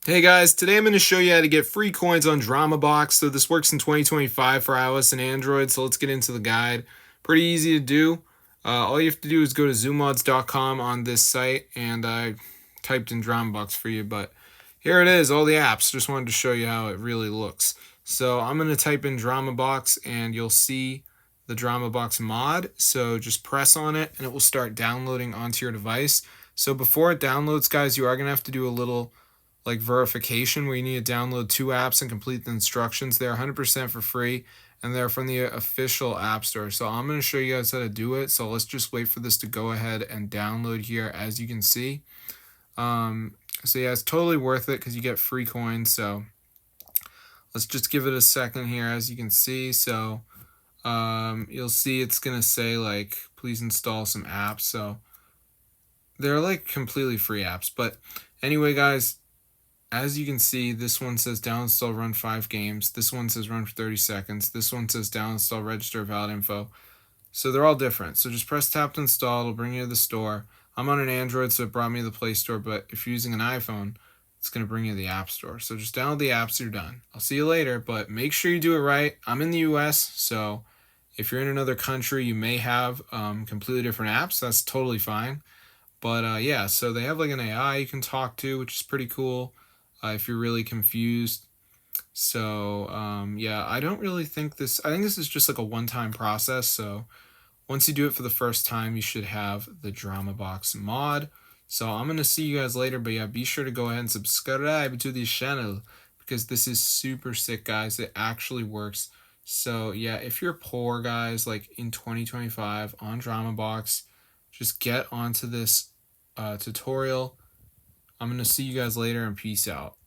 Hey guys, today I'm going to show you how to get free coins on DramaBox. So this works in 2025 for iOS and Android, so let's get into the guide. Pretty easy to do. All you have to do is go to zoommods.com on this site, and I typed in DramaBox for you, but here it is, all the apps. Just wanted to show you how it really looks. So I'm going to type in DramaBox, and you'll see the DramaBox mod. So just press on it, and it will start downloading onto your device. So before it downloads, guys, you are going to have to do a little verification where you need to download 2 apps and complete the instructions. They're 100% for free, and they're from the official app store. So I'm going to show you guys how to do it. So let's just wait for this to go ahead and download here. As you can see, so yeah, it's totally worth it because you get free coins. So let's just give it a second here. As you can see, so you'll see it's going to say please install some apps. So they're completely free apps, but anyway, guys, as you can see, this one says down install, run 5 games. This one says run for 30 seconds. This one says down install, register, valid info. So they're all different. So just press tap to install. It'll bring you to the store. I'm on an Android, so it brought me to the Play Store. But if you're using an iPhone, it's going to bring you to the App Store. So just download the apps. You're done. I'll see you later, but make sure you do it right. I'm in the US, so if you're in another country, you may have completely different apps. That's totally fine. But yeah, so they have an AI you can talk to, which is pretty cool if you're really confused. So yeah, I don't really think this, I think this is just a one-time process. So once you do it for the first time, you should have the DramaBox mod. So I'm going to see you guys later, but yeah, be sure to go ahead and subscribe to this channel because this is super sick, guys. It actually works. So yeah, if you're poor, guys, in 2025 on DramaBox, just get onto this tutorial. I'm going to see you guys later, and peace out.